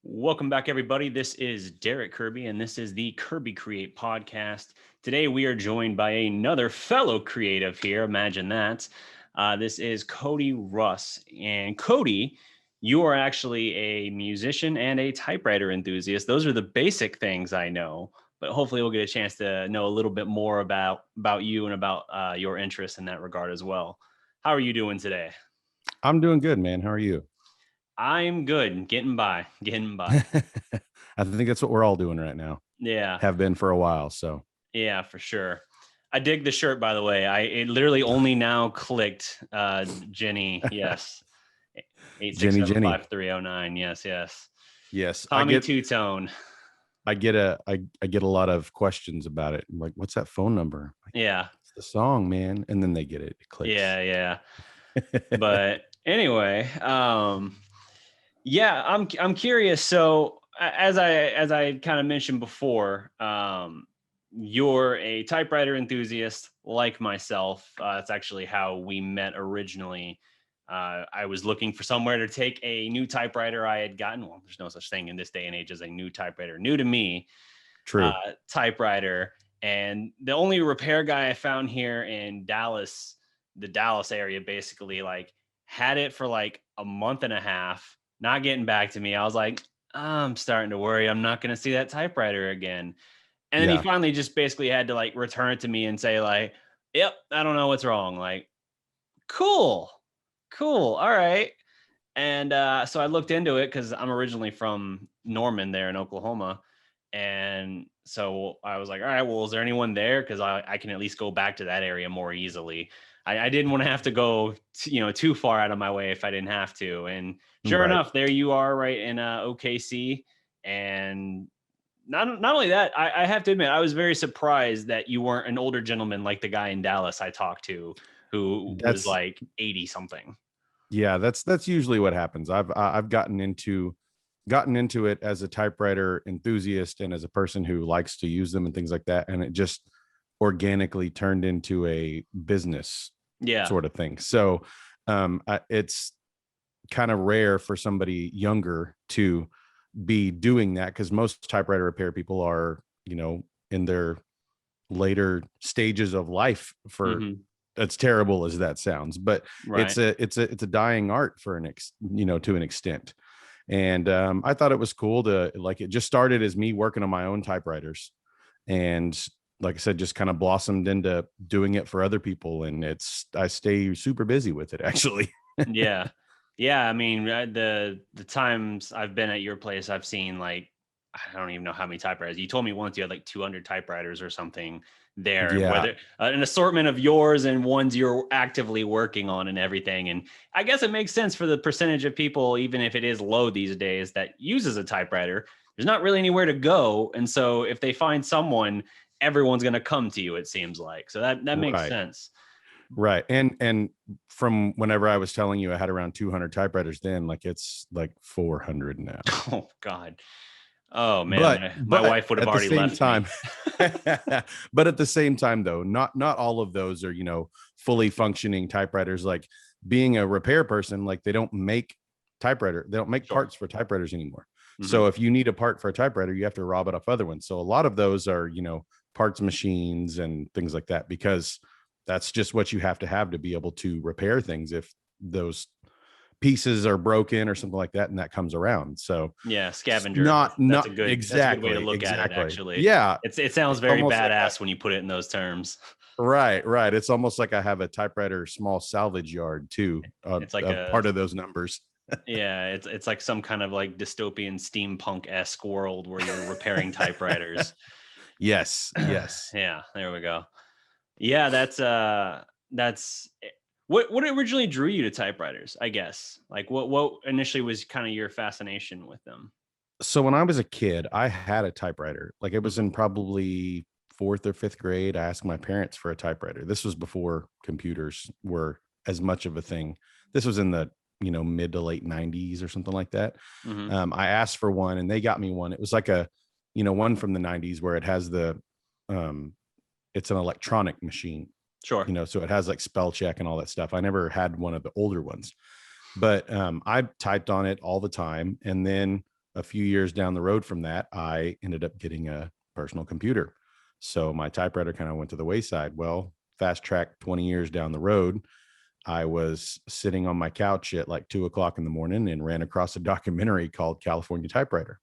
Welcome back, everybody. This is Darreck Kirby, and this is the Kirby Create Podcast. Today, we are joined by another fellow creative here. Imagine that. This is Cody Russ. And Cody, you are actually a musician and a typewriter enthusiast. Those are the basic things I know, but hopefully we'll get a chance to know a little bit more about you and about your interests in that regard as well. How are you doing today? I'm doing good, man. How are you? I'm good. Getting by. Getting by. I think that's what we're all doing right now. Yeah. Have been for a while. So Yeah, for sure. I dig the shirt, by the way. It literally only now clicked. Jenny, yes. Jenny. 8675309. Yes, yes. Yes, Tommy Two Tone. I get a lot of questions about it. I'm like, what's that phone number? Like, Yeah. it's the song, man. And then they get it. It clicks. Yeah. But anyway, yeah, I'm curious. So as I kind of mentioned before, you're a typewriter enthusiast like myself. That's actually how we met originally. I was looking for somewhere to take a new typewriter I had gotten. Well, there's no such thing in this day and age as a new typewriter, new to me. True. Typewriter. And the only repair guy I found here in Dallas, the Dallas area, basically like had it for like a month and a half, not getting back to me. I was like, I'm starting to worry I'm not going to see that typewriter again. And then he finally just basically had to like return it to me and say like, yep, I don't know what's wrong. Like, cool. All right. And so I looked into it because I'm originally from Norman there in Oklahoma. And so I was like, all right, well, is there anyone there? Because I can at least go back to that area more easily. I didn't want to have to go, too far out of my way if I didn't have to. And sure enough, there you are right in OKC. And not only that, I have to admit, I was very surprised that you weren't an older gentleman like the guy in Dallas I talked to who was like 80 something. Yeah, that's usually what happens. I've gotten into it as a typewriter enthusiast and as a person who likes to use them and things like that, and it just organically turned into a business sort of thing. So it's kind of rare for somebody younger to be doing that, because most typewriter repair people are, in their later stages of life. For as terrible as that sounds, but it's a dying art for to an extent. And I thought it was cool to, like, it just started as me working on my own typewriters, and like I said, just kind of blossomed into doing it for other people. And I stay super busy with it, actually. Yeah. I mean, the times I've been at your place, I've seen like, I don't even know how many typewriters. You told me once you had like 200 typewriters or something there. Yeah. Whether an assortment of yours and ones you're actively working on and everything. And I guess it makes sense for the percentage of people, even if it is low these days, that uses a typewriter. There's not really anywhere to go. And so if they find someone, everyone's going to come to you, it seems like. So that makes sense. Right. And from whenever I was telling you I had around 200 typewriters then, like it's like 400 now. Oh God. Oh man, my wife would have already left me. But at the same time though, not all of those are, fully functioning typewriters. Like, being a repair person, like, they don't make parts for typewriters anymore. So if you need a part for a typewriter, you have to rob it off other ones. So a lot of those are, parts machines and things like that, because that's just what you have to be able to repair things if those pieces are broken or something like that, and that comes around. So yeah, scavenger. That's a good way to look at it, actually. Yeah, it sounds very badass when you put it in those terms. Right. It's almost like I have a typewriter small salvage yard too. It's like a part of those numbers. Yeah, it's like some kind of like dystopian steampunk-esque world where you're repairing typewriters. Yes. Yeah, there we go. Yeah, that's what originally drew you to typewriters, I guess. Like what initially was kind of your fascination with them? So when I was a kid, I had a typewriter. Like, it was in probably 4th or 5th grade. I asked my parents for a typewriter. This was before computers were as much of a thing. This was in the mid to late 90s or something like that. I asked for one and they got me one. It was like a one from the 90s where it has the it's an electronic machine. Sure. So it has like spell check and all that stuff. I never had one of the older ones, but I typed on it all the time. And then a few years down the road from that, I ended up getting a personal computer. So my typewriter kind of went to the wayside. Well, fast track 20 years down the road, I was sitting on my couch at like 2 o'clock in the morning and ran across a documentary called California Typewriter.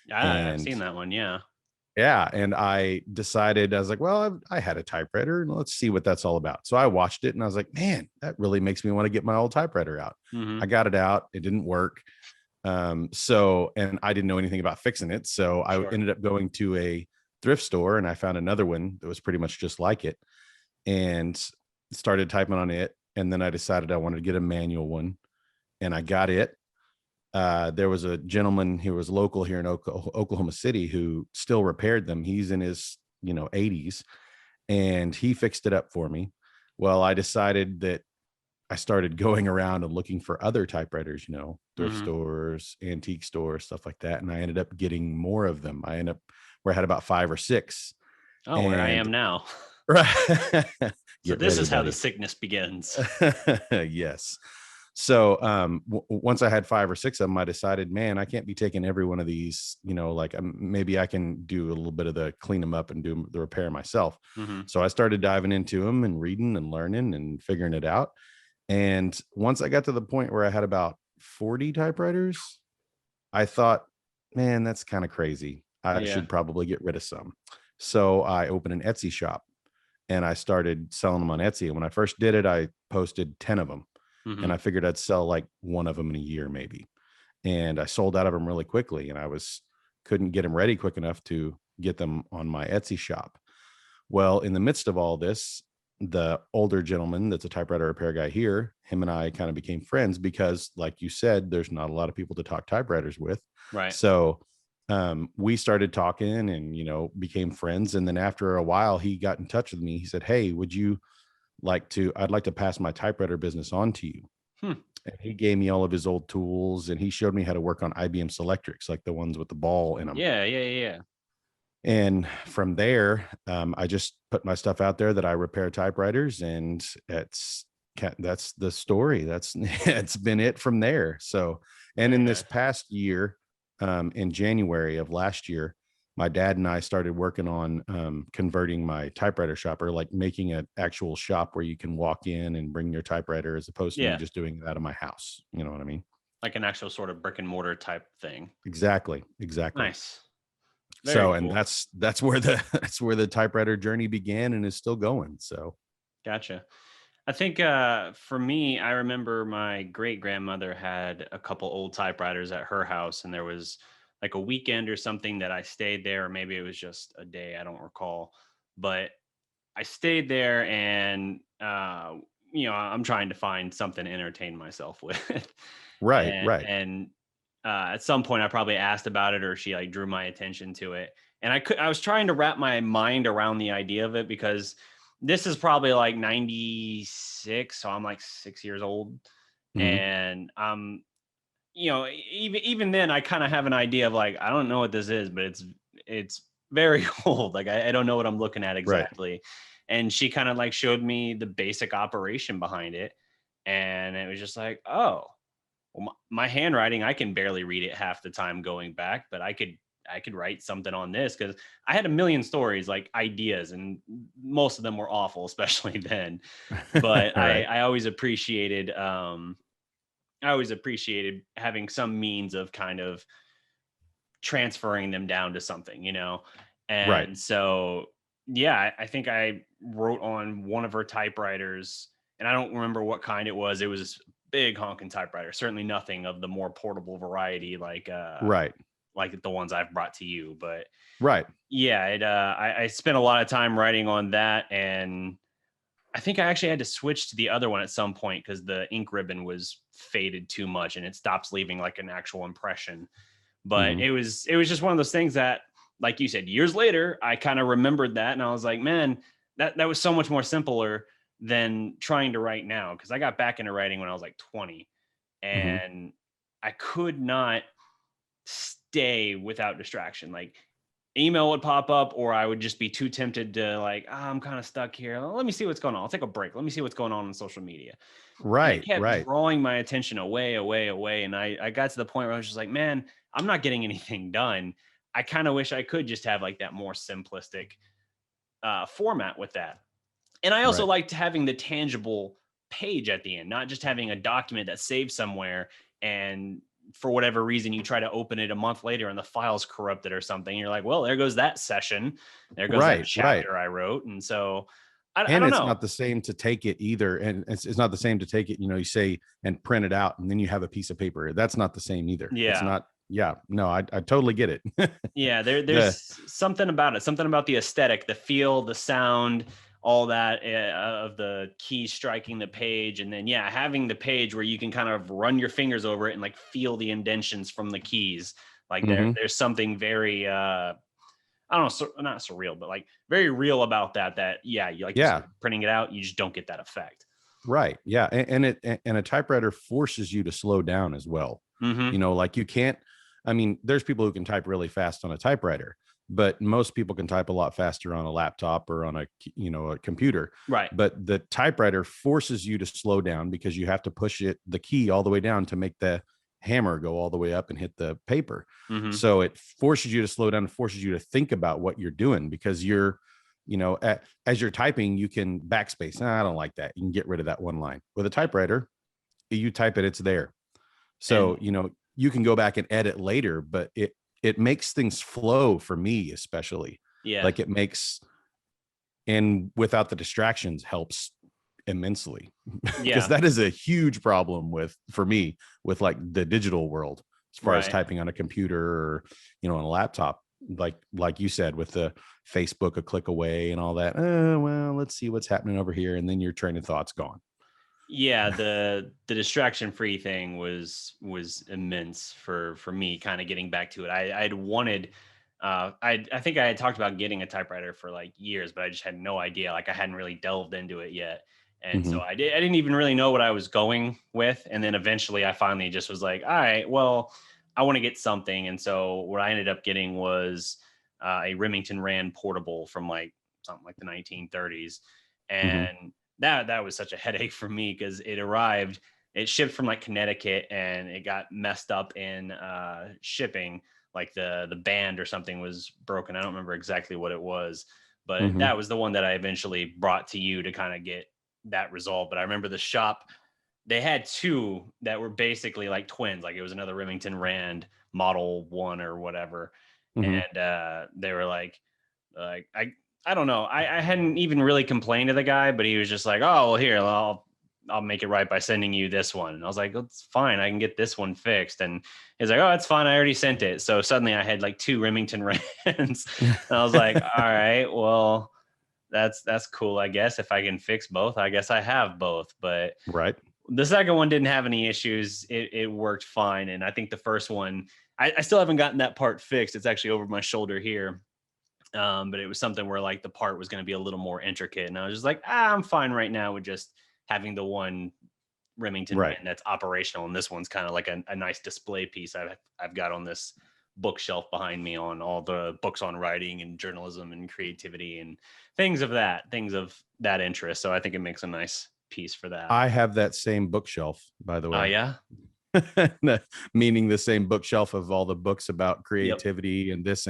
Yeah, I've And seen that one. Yeah. yeah, and I decided, I was like, well, I had a typewriter and let's see what that's all about. So I watched it and I was like, man, that really makes me want to get my old typewriter out. Mm-hmm. I got it out. It didn't work. And I didn't know anything about fixing it. So I Sure. ended up going to a thrift store and I found another one that was pretty much just like it and started typing on it. And then I decided I wanted to get a manual one and I got it. There was a gentleman who was local here in Oklahoma City who still repaired them. He's in his 80s and he fixed it up for me. Well, I decided that I started going around and looking for other typewriters, thrift Mm-hmm. stores, antique stores, stuff like that. And I ended up getting more of them. Where I had about 5 or 6. Oh, where I And am now. right. So Get this ready, is how the buddy. sickness begins. Yes. So once I had 5 or 6 of them, I decided, man, I can't be taking every one of these, maybe I can do a little bit of the clean them up and do the repair myself. Mm-hmm. So I started diving into them and reading and learning and figuring it out. And once I got to the point where I had about 40 typewriters, I thought, man, that's kind of crazy. I Yeah. should probably get rid of some. So I opened an Etsy shop and I started selling them on Etsy. And when I first did it, I posted 10 of them. Mm-hmm. And I figured I'd sell like one of them in a year, maybe. And I sold out of them really quickly. And couldn't get them ready quick enough to get them on my Etsy shop. Well, in the midst of all this, the older gentleman that's a typewriter repair guy here, him and I kind of became friends because, like you said, there's not a lot of people to talk typewriters with. Right. So we started talking and, became friends. And then after a while, he got in touch with me. He said, hey, I'd like to pass my typewriter business on to you. Hmm. And he gave me all of his old tools and he showed me how to work on IBM Selectrics, like the ones with the ball in them. Yeah. And from there, I just put my stuff out there that I repair typewriters, and that's the story. It's been it from there. So, and in this past year, in January of last year, my dad and I started working on converting my typewriter shop, or like making an actual shop where you can walk in and bring your typewriter, as opposed to me just doing it out of my house. You know what I mean? Like an actual sort of brick and mortar type thing. Exactly. Nice. Very cool. And that's where the typewriter journey began and is still going. So Gotcha. I think for me, I remember my great grandmother had a couple old typewriters at her house, and there was like a weekend or something that I stayed there, or maybe it was just a day, I don't recall. But I stayed there, and I'm trying to find something to entertain myself with. right. And at some point I probably asked about it, or she like drew my attention to it. And I was trying to wrap my mind around the idea of it, because this is probably like 96. So I'm like 6 years old. Mm-hmm. And even then I kind of have an idea of like, I don't know what this is, but it's very old. Like I don't know what I'm looking at exactly. Right. And she kind of like showed me the basic operation behind it. And it was just like, oh, well, my handwriting, I can barely read it half the time going back, but I could write something on this, because I had a million stories, like ideas, and most of them were awful, especially then. But Right. I always appreciated having some means of kind of transferring them down to something, And Right. so, yeah, I think I wrote on one of her typewriters, and I don't remember what kind it was. It was big honking typewriter, certainly nothing of the more portable variety, like Right. like the ones I've brought to you. But Right. yeah, I spent a lot of time writing on that, and I think I actually had to switch to the other one at some point because the ink ribbon was faded too much and it stops leaving like an actual impression. But Mm-hmm. it was just one of those things that, like you said, years later, I kind of remembered that, and I was like, man, that was so much more simpler than trying to write now. Because I got back into writing when I was like 20, Mm-hmm. and I could not stay without distraction. Like email would pop up, or I would just be too tempted to like, I'm kind of stuck here. Let me see what's going on. I'll take a break. Let me see what's going on social media. And it Right, kept right. drawing my attention away, away, away. And I got to the point where I was just like, man, I'm not getting anything done. I kind of wish I could just have like that more simplistic format with that. And I also Right. liked having the tangible page at the end, not just having a document that's saved somewhere and for whatever reason you try to open it a month later and the file's corrupted or something. You're like, well, there goes that session. There goes that Right, right. chapter I wrote. And so I And don't it's know. not the same to take it either. And it's not the same to take it, you say, and print it out, and then you have a piece of paper. That's not the same either. It's Yeah. not. Yeah, no, I totally get it. Yeah, the there's something about it, something about the aesthetic, the feel, the sound, all that of the key striking the page. And then, yeah, having the page where you can kind of run your fingers over it and like feel the indentions from the keys. Like Mhm. there's something very, I don't know, not surreal, but like very real about that, yeah, you like you Yeah, said, printing it out, you just don't get that effect. right. Yeah, and a typewriter forces you to slow down as well. Mm-hmm. Like you can't. I mean, there's people who can type really fast on a typewriter, but most people can type a lot faster on a laptop or on a computer. Right. But the typewriter forces you to slow down because you have to push the key all the way down to make the hammer go all the way up and hit the paper. Mm-hmm. So it forces you to slow down, and forces you to think about what you're doing, because as you're typing, you can backspace. I don't like that. You can get rid of that one line. With a typewriter, you type it, it's there. So, And you can go back and edit later, but it makes things flow for me, especially. yeah, Like it makes, and without the distractions helps immensely, because yeah, that is a huge problem for me with like the digital world, as far as right. typing on a computer or, on a laptop, like you said, with the Facebook a click away and all that. Well, let's see what's happening over here. And then your train of thought's gone. Yeah, the distraction free thing was immense for me, kind of getting back to it. I'd wanted I think I had talked about getting a typewriter for like years, but I just had no idea. Like I hadn't really delved into it yet. And so Mhm. I didn't even really know what I was going with. And then eventually I finally just was like, all right, well, I want to get something. And so what I ended up getting was a Remington Rand portable from like something like the 1930s. Mhm. And that was such a headache for me because it shipped from like Connecticut and it got messed up in shipping. Like the band or something was broken. I don't remember exactly what it was, but Mhm. that was the one that I eventually brought to you to kind of get that resolved. But I remember the shop, they had two that were basically like twins. Like it was another Remington Rand Model 1 or whatever. Mhm. And they were like I don't know. I hadn't even really complained to the guy, but he was just like, "Oh, well, here, I'll make it right by sending you this one." And I was like, "It's fine. I can get this one fixed." And he's like, "Oh, it's fine. I already sent it." So suddenly I had like two Remington Rands, and I was like, "All right, well, that's cool. I guess if I can fix both, I guess I have both." But Right. the second one didn't have any issues. It worked fine, and I think the first one, I still haven't gotten that part fixed. It's actually over my shoulder here, but it was something where like the part was going to be a little more intricate, and I was just like, I'm fine right now with just having the one Remington Right. Rand that's operational, and this one's kind of like a nice display piece I've got on this bookshelf behind me on all the books on writing and journalism and creativity and things of that interest. So I think it makes a nice piece for that. I have that same bookshelf, by the Oh way. yeah. Meaning the same bookshelf of all the books about Yep. creativity and this.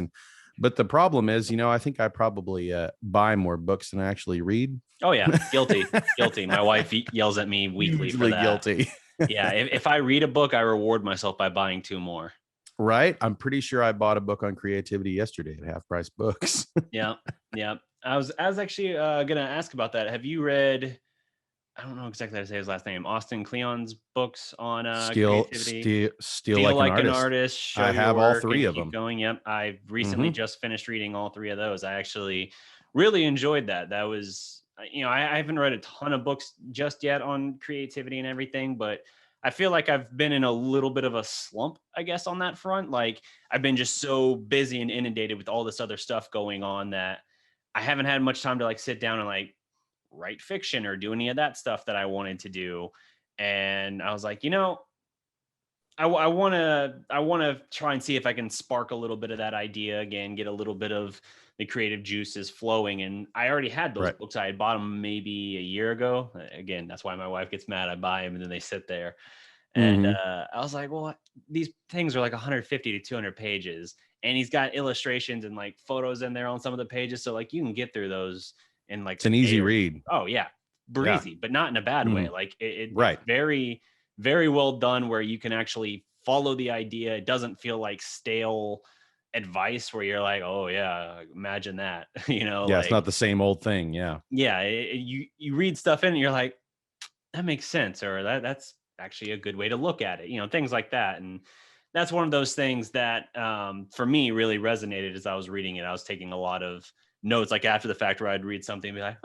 But the problem is, I think I probably buy more books than I actually read. Oh yeah. Guilty. My wife yells at me weekly for Hugely that. guilty. Yeah, if I read a book, I reward myself by buying two more. Right. I'm pretty sure I bought a book on creativity yesterday at Half Price Books. Yeah, yeah. I was actually gonna ask about that. Have you read? I don't know exactly how to say his last name. Austin Kleon's books on creativity. Steal Feel like an like an artist. artist, show I your have all work, three and of keep them. going. Yep, I recently Hmm. just finished reading all three of those. I actually really enjoyed that. That was, I haven't read a ton of books just yet on creativity and everything, but I feel like I've been in a little bit of a slump, I guess, on that front. Like I've been just so busy and inundated with all this other stuff going on that I haven't had much time to like sit down and like write fiction or do any of that stuff that I wanted to do. And I was like, I want to try and see if I can spark a little bit of that idea again, get a little bit of the creative juices flowing. And I already had those Right. books. I had bought them maybe a year ago. Again, that's why my wife gets mad. I buy them and then they sit there. And Mhm. I was like, well, these things are like 150 to 200 pages. And he's got illustrations and like photos in there on some of the pages. So like you can get through those in like It's a an day easy or read. oh yeah, Yeah. breezy, but not in a bad way. Mhm. Like it's Right. very, very well done where you can actually follow the idea. It doesn't feel like stale advice where you're like, oh yeah, imagine that, Yeah, it's not like, the same old thing. Yeah. yeah, you read stuff in and you're like, that makes sense, or that's actually a good way to look at it, things like that. And that's one of those things that for me really resonated as I was reading it. I was taking a lot of notes, like after the fact, where I'd read something and be like,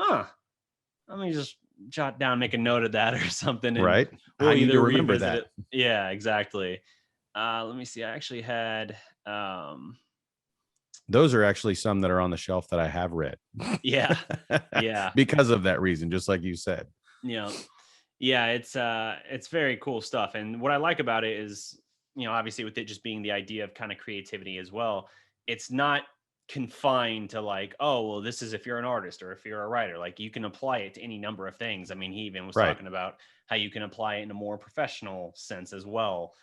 let me just jot down, make a note of that or something, and Right. I we'll need to either remember revisit that. it. Yeah, exactly. Let me see. I actually had Those are actually some that are on the shelf that I have read. yeah, yeah, Because of that reason, just like you said. yeah. Yeah, it's very cool stuff. And what I like about it is, obviously with it just being the idea of kind of creativity as well, it's not confined to like, oh, well, this is if you're an artist or if you're a writer. Like you can apply it to any number of things. I mean, he even was Right. talking about how you can apply it in a more professional sense as well.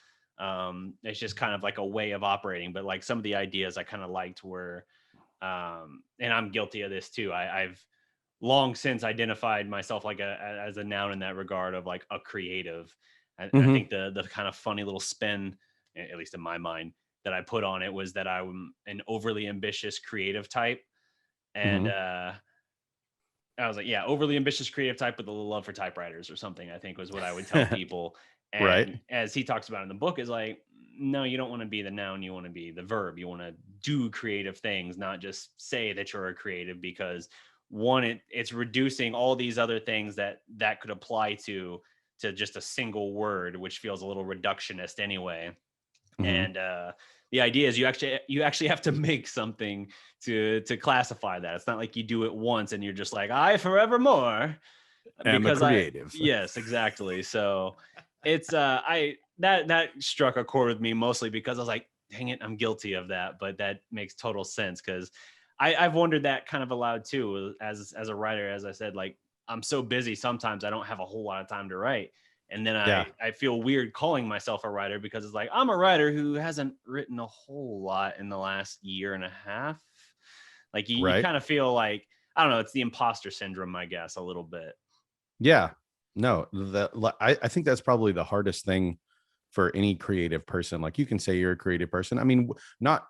It's just kind of like a way of operating. But like some of the ideas I kind of liked were and I'm guilty of this too. I've long since identified myself like as a noun in that regard of like a creative. And I Mhm. think the kind of funny little spin, at least in my mind, that I put on it was that I'm an overly ambitious creative type. And Mhm. I was like, yeah, overly ambitious creative type with a little love for typewriters or something, I think was what I would tell people. Right. And as he talks about in the book, is like, no, you don't want to be the noun, you want to be the verb. You want to do creative things, not just say that you're a creative, because one, it's reducing all these other things that could apply to just a single word, which feels a little reductionist anyway. Mhm. And the idea is you actually have to make something to classify that. It's not like you do it once and you're just like, I forevermore, Am a because I creative. yes, exactly. So it's I that struck a chord with me mostly because I was like, dang it, I'm guilty of that. But that makes total sense because I've wondered that kind of aloud too, as a writer. As I said, like I'm so busy sometimes I don't have a whole lot of time to write. And then Yeah. I feel weird calling myself a writer because it's like I'm a writer who hasn't written a whole lot in the last year and a half. Like you Right. kind of feel like, I don't know, it's the imposter syndrome, I guess, a little bit. Yeah. No, I think that's probably the hardest thing for any creative person. Like you can say you're a creative person. I mean, not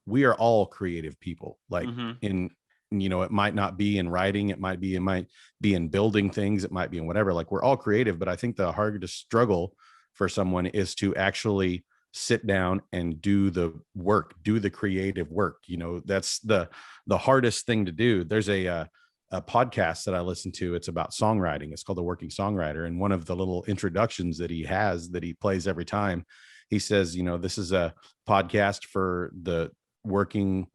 we are all creative people. Like Hmm. in it might not be in writing, it might be in building things, it might be in whatever. Like we're all creative, but I think the hardest struggle for someone is to actually sit down and do the work, do the creative work. That's the hardest thing to do. There's a podcast that I listen to. It's about songwriting. It's called The Working Songwriter. And one of the little introductions that he has that he plays every time, he says, this is a podcast for the working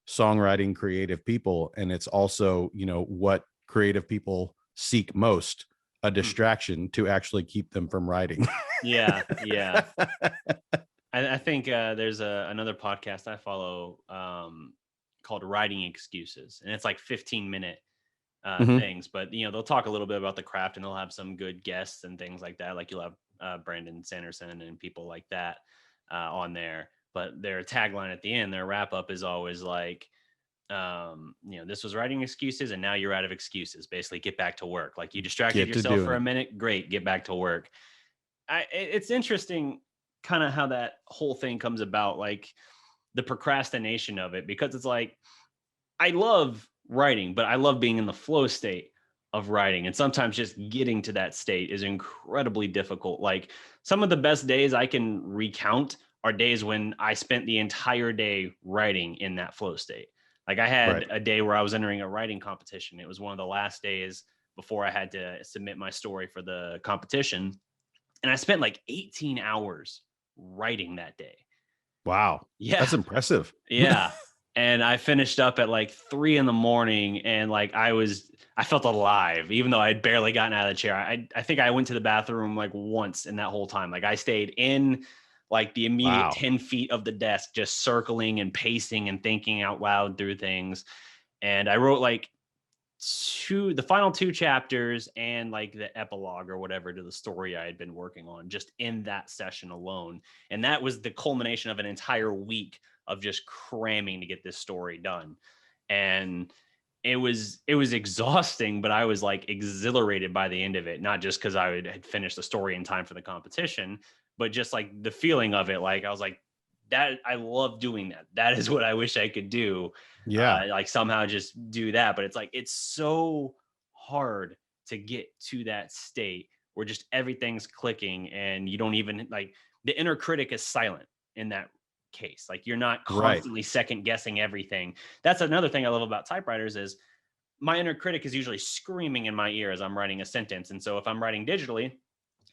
songwriting creative people. And it's also, what creative people seek most, a distraction to actually keep them from writing. Yeah, yeah. I think there's another podcast I follow called Writing Excuses, and it's like 15-minute Mhm. things. But they'll talk a little bit about the craft, and they'll have some good guests and things like that. Like you'll have Brandon Sanderson and people like that on there. But their tagline at the end, their wrap up is always like, this was writing excuses, and now you're out of excuses. Basically, get back to work. Like you distracted Get to yourself doing for a it. minute, great, get back to work. It's interesting kind of how that whole thing comes about, like the procrastination of it, because it's like I love writing, but I love being in the flow state of writing. And sometimes just getting to that state is incredibly difficult. Like some of the best days I can recount are days when I spent the entire day writing in that flow state. Like I Right. had a day where I was entering a writing competition. It was one of the last days before I had to submit my story for the competition. And I spent like 18 hours writing that day. Wow. Yeah. That's impressive. Yeah. And I finished up at like 3 a.m. and like I felt alive, even though I had barely gotten out of the chair. I think I went to the bathroom like once in that whole time. Like I stayed in like the immediate Wow. 10 feet of the desk, just circling and pacing and thinking out loud through things. And I wrote like the final 2 chapters and like the epilogue or whatever to the story I had been working on just in that session alone. And that was the culmination of an entire week of just cramming to get this story done. And it was exhausting, but I was like exhilarated by the end of it, not just because I had finished the story in time for the competition, but just like the feeling of it. Like I was like, that I love doing that. That is what I wish I could do. Yeah. Like somehow just do that. But it's like, it's so hard to get to that state where just everything's clicking and you don't even like the inner critic is silent in that case. Like you're not constantly second guessing everything. That's another thing I love about typewriters is my inner critic is usually screaming in my ear as I'm writing a sentence. And so if I'm writing digitally,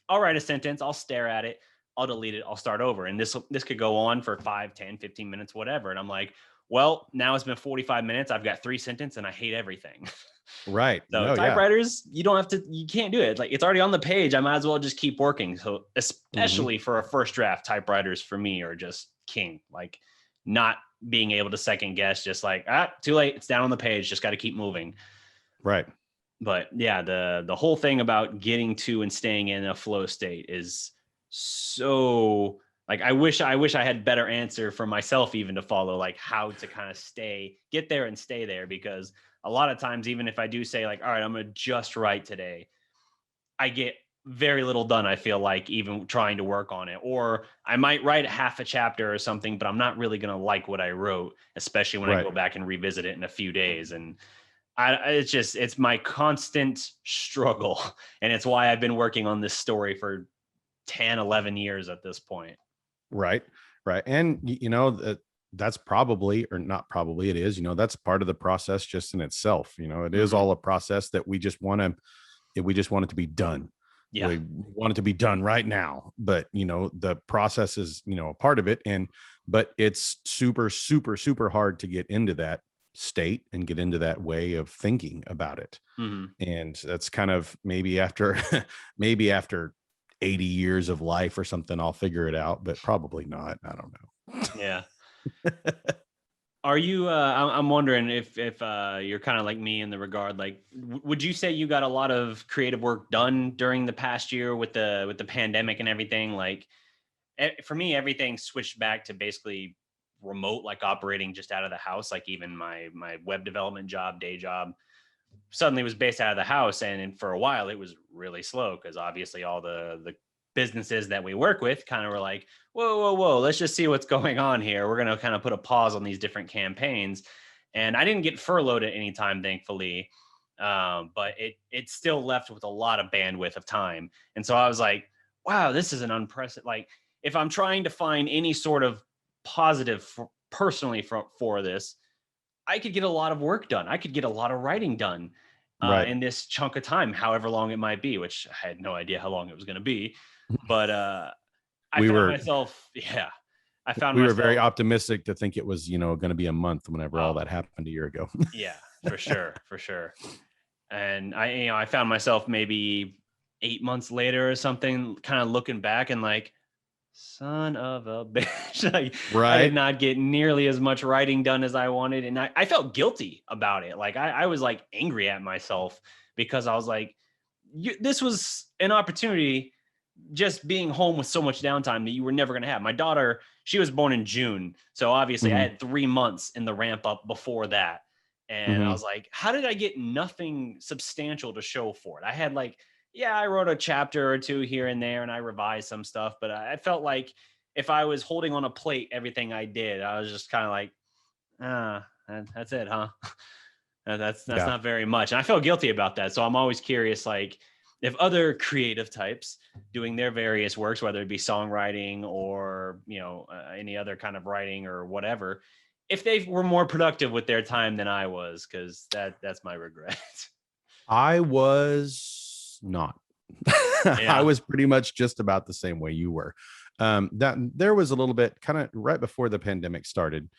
I'll write a sentence, I'll stare at it, I'll delete it, I'll start over. And this could go on for 5, 10, 15 minutes, whatever. And I'm like, well, now it's been 45 minutes. I've got 3 sentences and I hate everything. Right. So No, typewriters, you can't do it. Like it's already on the page. I might as well just keep working. So especially for a first draft, typewriters for me are just king. Like not being able to second guess, just like, too late. It's down on the page. Just got to keep moving. Right. But yeah, the whole thing about getting to and staying in a flow state is so like, I wish I had better answer for myself even to follow, like how to kind of get there and stay there. Because a lot of times, even if I do say like, all right, I'm going to just write today, I get very little done. I feel like even trying to work on it, or I might write half a chapter or something, but I'm not really going to like what I wrote, especially when I go back and revisit it in a few days. And it's my constant struggle. And it's why I've been working on this story for 10, 11 years at this point. Right. Right. And, that's probably, or not probably, it is, that's part of the process just in itself. It is all a process that we just want it to be done. Yeah. We want it to be done right now. But, the process is, a part of it. But it's super, super, super hard to get into that state and get into that way of thinking about it. And that's kind of maybe after 80 years of life or something, I'll figure it out, but probably not. I don't know. Yeah. Are you, I'm wondering if you're kind of like me in the regard, like, would you say you got a lot of creative work done during the past year with the pandemic and everything? Like for me, everything switched back to basically remote, like operating just out of the house. Like even my web development job, day job, suddenly was based out of the house. And for a while it was really slow because obviously all the businesses that we work with kind of were like, whoa, let's just see what's going on here. We're going to kind of put a pause on these different campaigns. And I didn't get furloughed at any time, thankfully. But it still left with a lot of bandwidth of time. And so I was like, wow, this is an unprecedented, like if I'm trying to find any sort of positive personally for this, I could get a lot of work done. I could get a lot of writing done in this chunk of time, however long it might be, which I had no idea how long it was going to be. But we were very optimistic to think it was, going to be a month whenever all that happened a year ago. Yeah, for sure. And I found myself maybe 8 months later or something, kind of looking back and like, son of a bitch. I did not get nearly as much writing done as I wanted. And I felt guilty about it. Like I was like angry at myself because I was like, this was an opportunity just being home with so much downtime that you were never going to have. My daughter, she was born in June. So obviously I had 3 months in the ramp up before that. And I was like, how did I get nothing substantial to show for it? I had like, I wrote a chapter or 2 here and there and I revised some stuff, but I felt like if I was holding on a plate, everything I did, I was just kind of like, that's it, huh? That's not very much. And I felt guilty about that. So I'm always curious, like if other creative types doing their various works, whether it be songwriting or, any other kind of writing or whatever, if they were more productive with their time than I was, because that's my regret. I was not. I was pretty much just about the same way you were. That there was a little bit kind of right before the pandemic started.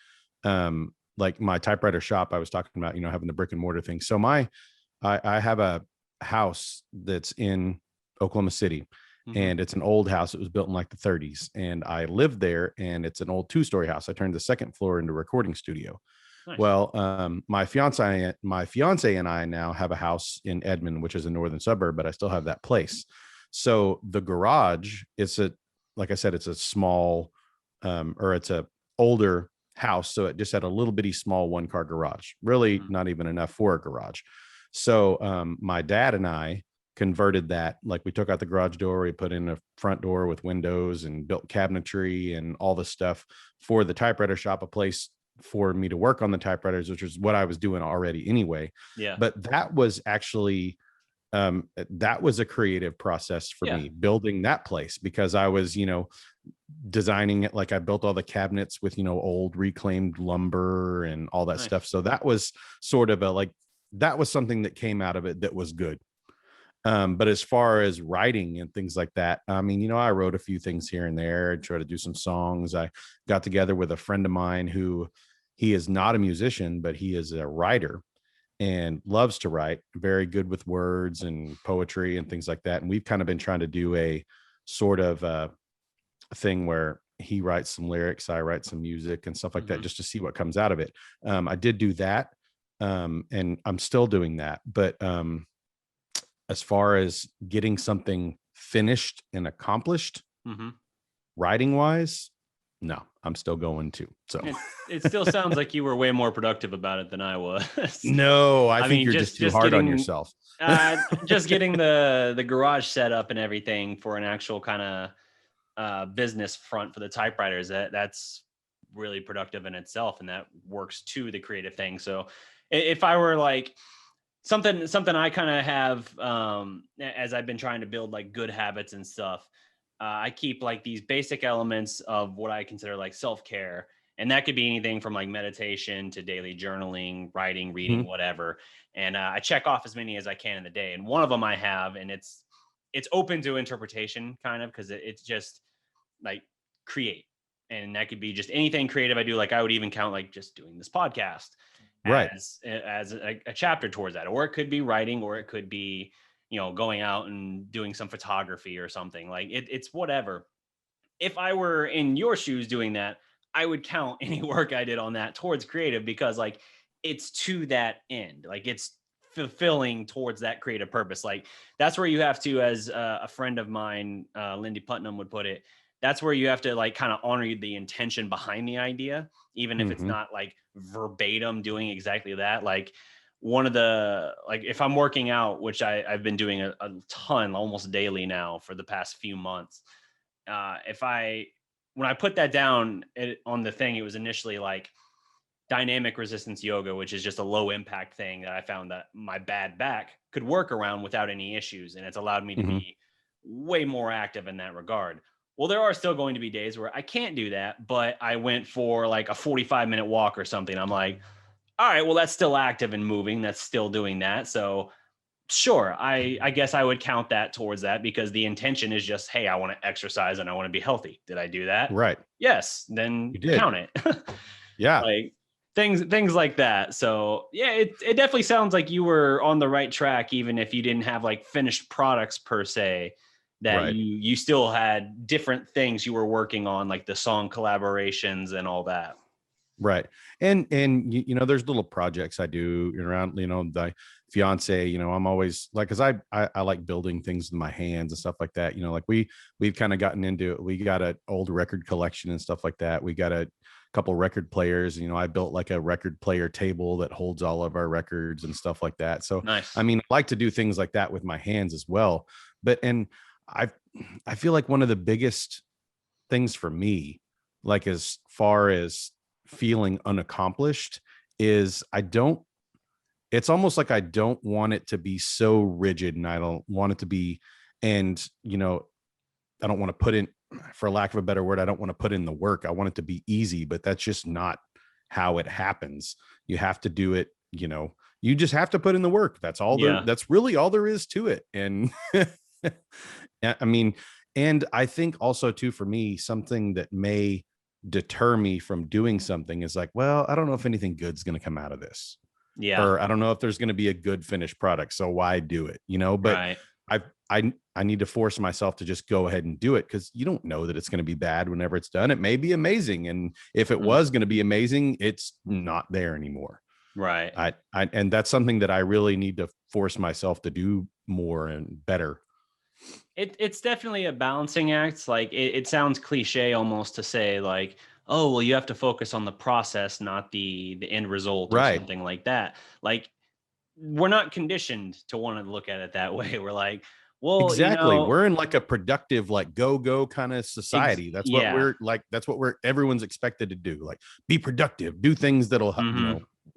Like my typewriter shop I was talking about, having the brick and mortar thing. So I have a house that's in Oklahoma City, and it's an old house. It was built in like the 30s, and I lived there, and it's an old 2-story house. I turned the second floor into a recording studio. Nice. Well, my fiance and I now have a house in Edmond, which is a northern suburb, but I still have that place. So the garage, like I said, it's a small, or it's a older house. So it just had a little bitty small 1-car garage, really not even enough for a garage. So my dad and I converted that. Like, we took out the garage door, we put in a front door with windows and built cabinetry and all the stuff for the typewriter shop, a place for me to work on the typewriters, which was what I was doing already anyway. Yeah. But that was actually, that was a creative process for me, building that place, because I was, designing it. Like, I built all the cabinets with, old reclaimed lumber and all that stuff. So that was sort of that was something that came out of it that was good. But as far as writing and things like that, I mean, I wrote a few things here and there, try to do some songs. I got together with a friend of mine who, he is not a musician, but he is a writer and loves to write, very good with words and poetry and things like that. And we've kind of been trying to do a sort of a thing where he writes some lyrics, I write some music and stuff like that, just to see what comes out of it. I did do that. And I'm still doing that. But as far as getting something finished and accomplished, writing wise, no, I'm still going to. So it still sounds like you were way more productive about it than I was. No, I think you're just too hard on yourself. Just getting the garage set up and everything for an actual kind of business front for the typewriters, that's really productive in itself, and that works to the creative thing. So if I were like something I kind of have, as I've been trying to build like good habits and stuff, I keep like these basic elements of what I consider like self-care. And that could be anything from like meditation to daily journaling, writing, reading, whatever. And I check off as many as I can in the day. And one of them I have, and it's open to interpretation kind of, because it's just like create. And that could be just anything creative I do. Like, I would even count like just doing this podcast as a chapter towards that. Or it could be writing, or it could be, going out and doing some photography or something. Like it's whatever. If I were in your shoes doing that, I would count any work I did on that towards creative, because like it's to that end. Like, it's fulfilling towards that creative purpose. Like, that's where you have to, as a friend of mine, Lindy Putnam, would put it, that's where you have to like kind of honor the intention behind the idea, even if it's not like verbatim doing exactly that. Like, one of the, like, if I'm working out, which I've been doing a ton, almost daily now for the past few months. When I put that down on the thing, it was initially like dynamic resistance yoga, which is just a low impact thing that I found that my bad back could work around without any issues. And it's allowed me to be way more active in that regard. Well, there are still going to be days where I can't do that, but I went for like a 45-minute walk or something. I'm like, all right, well, that's still active and moving. That's still doing that. So sure, I guess I would count that towards that, because the intention is just, hey, I want to exercise and I want to be healthy. Did I do that? Right. Yes. Then count it. Yeah. Like things like that. So yeah, it definitely sounds like you were on the right track, even if you didn't have like finished products per se, that you still had different things you were working on, like the song collaborations and all that. Right. And there's little projects I do around, the fiance, I'm always like, cause I like building things with my hands and stuff like that. Like we've kind of gotten into it. We got an old record collection and stuff like that. We got a couple record players, I built like a record player table that holds all of our records and stuff like that. So, nice. I mean, I like to do things like that with my hands as well. And I feel like one of the biggest things for me, like as far as feeling unaccomplished, is it's almost like I don't want it to be so rigid, and I don't want it to be, and I don't want to put in, for lack of a better word, I don't want to put in the work. I want it to be easy, but that's just not how it happens. You have to do it, you just have to put in the work. That's all that's really all there is to it. And I mean, and I think also too, for me, something that may deter me from doing something is like, well, I don't know if anything good's going to come out of this. Yeah. Or I don't know if there's going to be a good finished product. So why do it? But I need to force myself to just go ahead and do it, because you don't know that it's going to be bad whenever it's done. It may be amazing, and if it was going to be amazing, it's not there anymore. Right. And that's something that I really need to force myself to do more and better. It's definitely a balancing act. Like it sounds cliche almost to say like, oh, well, you have to focus on the process, not the end result or something like that. Like we're not conditioned to want to look at it that way. We're like, well, exactly. We're in like a productive, like go kind of society. That's what we're like. That's what everyone's expected to do. Like be productive, do things that'll,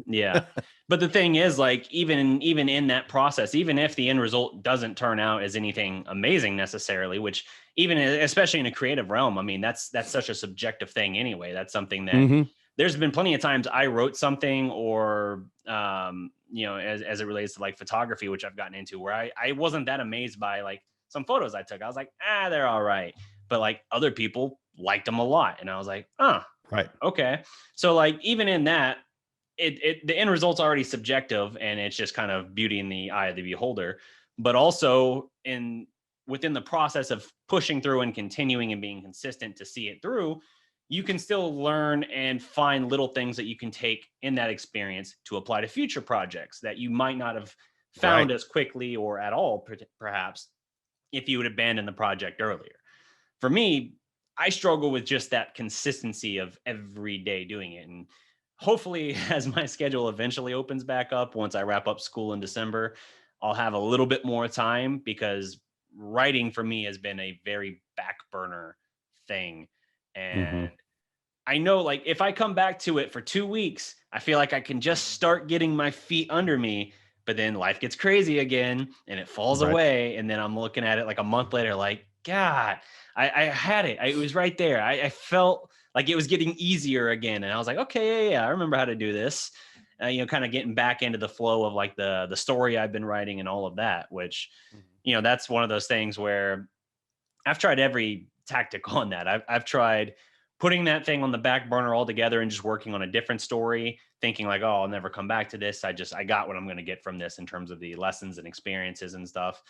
Yeah. But the thing is, like, even in that process, even if the end result doesn't turn out as anything amazing necessarily, which even especially in a creative realm, I mean, that's such a subjective thing anyway. That's something that there's been plenty of times I wrote something or, as it relates to like photography, which I've gotten into, where I wasn't that amazed by like some photos I took. I was like, they're all right. But like other people liked them a lot. And I was like, right. Okay. So like, even in that, the end result's already subjective, and it's just kind of beauty in the eye of the beholder. But also within the process of pushing through and continuing and being consistent to see it through, you can still learn and find little things that you can take in that experience to apply to future projects that you might not have found as quickly or at all, perhaps, if you would abandon the project earlier. For me, I struggle with just that consistency of every day doing it. And hopefully, as my schedule eventually opens back up, once I wrap up school in December, I'll have a little bit more time, because writing for me has been a very back burner thing. And I know, like, if I come back to it for 2 weeks, I feel like I can just start getting my feet under me. But then life gets crazy again and it falls away. And then I'm looking at it like a month later, like, God, I had it. It was right there. I felt like it was getting easier again. And I was like, okay, yeah, I remember how to do this. Kind of getting back into the flow of like the story I've been writing and all of that, which, that's one of those things where I've tried every tactic on that. I've tried putting that thing on the back burner altogether and just working on a different story, thinking like, oh, I'll never come back to this. I got what I'm going to get from this in terms of the lessons and experiences and stuff.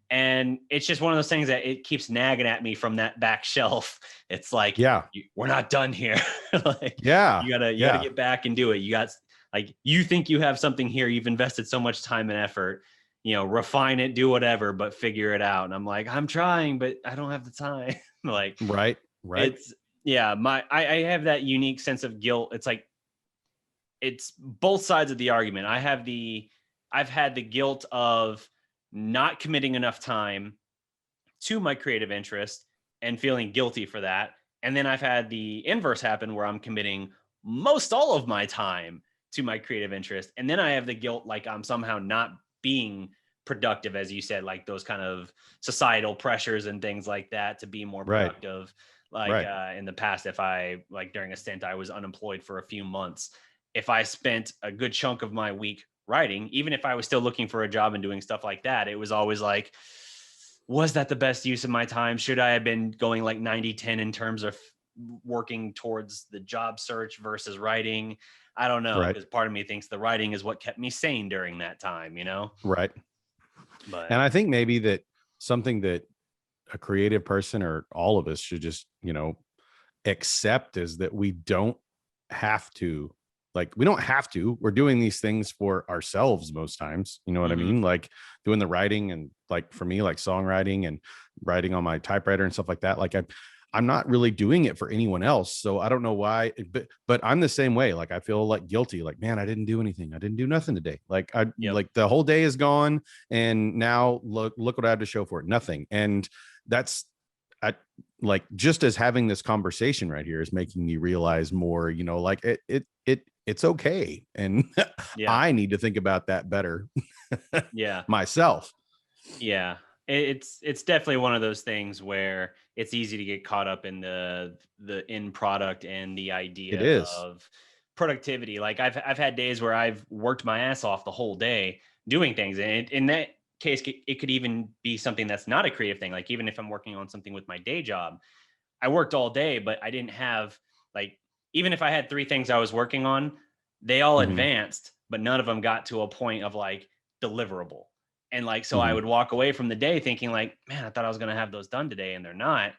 And it's just one of those things that it keeps nagging at me from that back shelf. It's like, we're not done here. Like, you gotta get back and do it. You got, like, you think you have something here. You've invested so much time and effort, refine it, do whatever, but figure it out. And I'm like, I'm trying, but I don't have the time. Like, right. It's, I have that unique sense of guilt. It's like, it's both sides of the argument. I've had the guilt of not committing enough time to my creative interest and feeling guilty for that. And then I've had the inverse happen, where I'm committing most all of my time to my creative interest. And then I have the guilt, like I'm somehow not being productive, as you said, like those kind of societal pressures and things like that to be more productive. In the past, if I, like during a stint, I was unemployed for a few months. If I spent a good chunk of my week writing, even if I was still looking for a job and doing stuff like that, it was always like, was that the best use of my time? Should I have been going like 90-10 in terms of working towards the job search versus writing? I don't know, because part of me thinks the writing is what kept me sane during that time, Right. But, and I think maybe that something that a creative person, or all of us, should just, accept is that we don't have to. We're doing these things for ourselves most times. You know what I mean? Like doing the writing, and like for me, like songwriting and writing on my typewriter and stuff like that. Like I'm not really doing it for anyone else. So I don't know why, but I'm the same way. Like I feel like guilty. Like, man, I didn't do anything. I didn't do nothing today. Like like the whole day is gone, and now look what I have to show for it. Nothing. And that's, like, just as having this conversation right here is making me realize more, like it's okay. And I need to think about that better. Myself. Yeah. It's definitely one of those things where it's easy to get caught up in the end product and the idea of productivity. Like I've had days where I've worked my ass off the whole day doing things. And in that case, it could even be something that's not a creative thing. Like even if I'm working on something with my day job, I worked all day, but I didn't have, like, even if I had 3 things I was working on, they all advanced, but none of them got to a point of like deliverable. And like, so I would walk away from the day thinking like, man, I thought I was going to have those done today and they're not.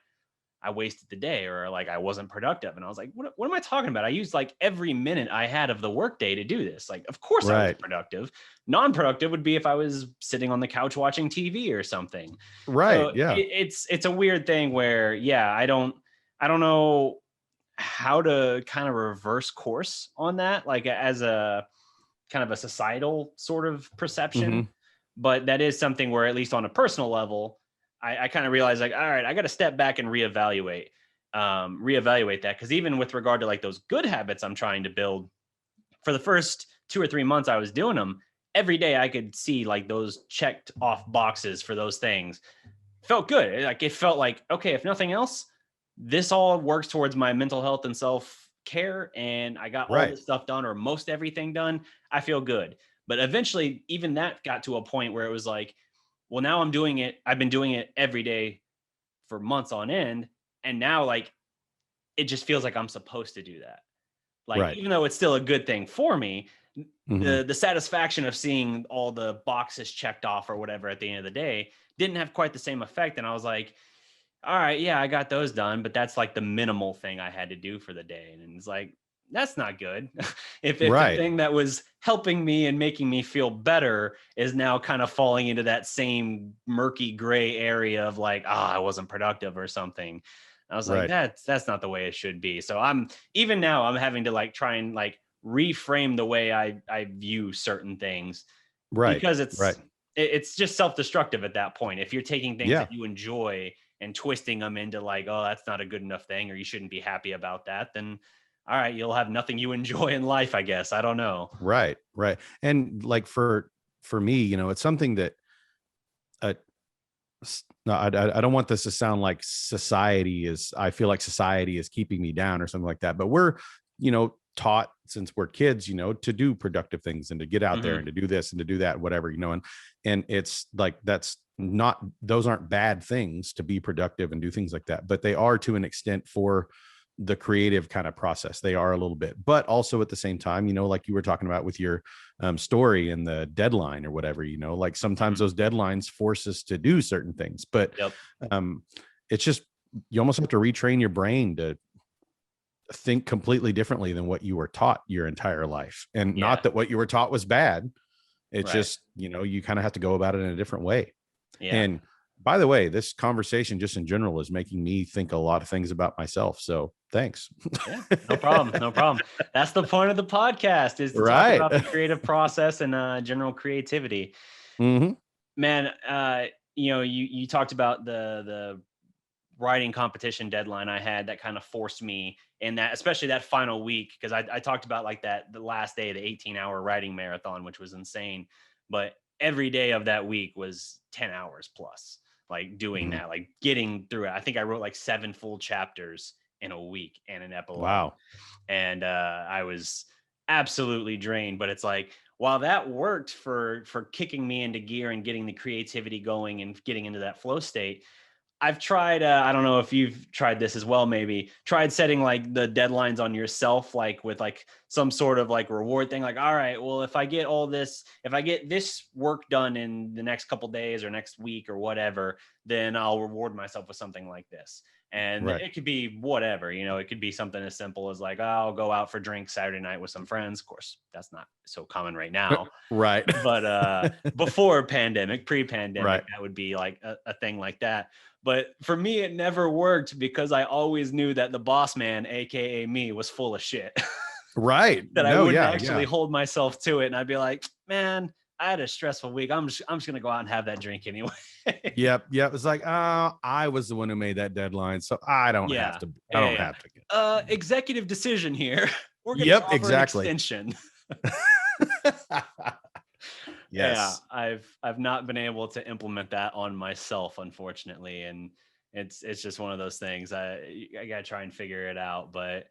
I wasted the day, or like I wasn't productive. And I was like, what am I talking about? I used like every minute I had of the workday to do this. Like, of course I was Right. productive. Non-productive would be if I was sitting on the couch watching TV or something. Right. So Yeah. it's a weird thing where, yeah, I don't know how to kind of reverse course on that, like as a kind of a societal sort of perception. Mhm. But that is something where, at least on a personal level, I kind of realized like, all right, I got to step back and reevaluate that. Because even with regard to like those good habits I'm trying to build, for the first 2 or 3 months I was doing them, every day I could see like those checked off boxes for those things. Felt good. Like it felt like, okay, if nothing else, this all works towards my mental health and self care, and I got all Right. this stuff done, or most everything done. I feel good. But eventually, even that got to a point where it was like, well, now I'm doing it. I've been doing it every day for months on end. And now, like, it just feels like I'm supposed to do that. Like, Right. even though it's still a good thing for me, Mhm. the satisfaction of seeing all the boxes checked off or whatever at the end of the day didn't have quite the same effect. And I was like, all right, yeah, I got those done, but that's like the minimal thing I had to do for the day. And it's like, that's not good. If the Right. thing that was helping me and making me feel better is now kind of falling into that same murky gray area of like, I wasn't productive or something. I was like, Right. that's not the way it should be. So I'm even now I'm having to like try and like reframe the way I view certain things, Right. because Right. it's just self-destructive at that point. If you're taking things Yeah. that you enjoy and twisting them into like, oh, that's not a good enough thing, or you shouldn't be happy about that, then all right, you'll have nothing you enjoy in life, I guess. I don't know. Right. Right. And like for me, it's something that uh, no, I don't want this to sound like I feel like society is keeping me down or something like that. But we're, taught since we're kids, to do productive things and to get out there and Hmm. to do this and to do that, whatever, and it's like, those aren't bad things to be productive and do things like that, but they are to an extent for the creative kind of process. They are a little bit, but also at the same time, like you were talking about with your story and the deadline or whatever, like sometimes Hmm. those deadlines force us to do certain things, but Yep. um, it's just, you almost have to retrain your brain to think completely differently than what you were taught your entire life. And Yeah. not that what you were taught was bad. It's Right. just, you kind of have to go about it in a different way. Yeah. And by the way, this conversation just in general is making me think a lot of things about myself. So thanks. Yeah. No problem. No problem. That's the point of the podcast, is to talk Right. about the creative process and general creativity. Hmm. Man, you talked about the writing competition deadline I had that kind of forced me in that, especially that final week. Cause I talked about like that, the last day of the 18-hour writing marathon, which was insane. But every day of that week was 10 hours plus, like doing Hmm. that, like getting through it. I think I wrote like 7 full chapters in a week and an epilogue. Wow. And I was absolutely drained. But it's like, while that worked for kicking me into gear and getting the creativity going and getting into that flow state, I've tried, I don't know if you've tried this as well, maybe tried setting like the deadlines on yourself, like with like some sort of like reward thing. Like, all right, well, if I get this work done in the next couple days or next week or whatever, then I'll reward myself with something like this. And Right. it could be whatever, it could be something as simple as like, oh, I'll go out for drinks Saturday night with some friends. Of course, that's not so common right now, Right. but before pandemic, pre-pandemic, Right. that would be like a thing like that. But for me, it never worked because I always knew that the boss man, aka me, was full of shit. Right. That I No. wouldn't Yeah. actually Yeah. hold myself to it, and I'd be like, man, I had a stressful week. I'm just gonna go out and have that drink anyway. Yep. Yep. It's like, I was the one who made that deadline, so I don't have Yeah, to. I yeah, don't yeah. have to get. Executive decision here. We're gonna Yep. offer an Exactly. extension. Yeah, Yes. I've not been able to implement that on myself, unfortunately, and it's just one of those things. I gotta try and figure it out, but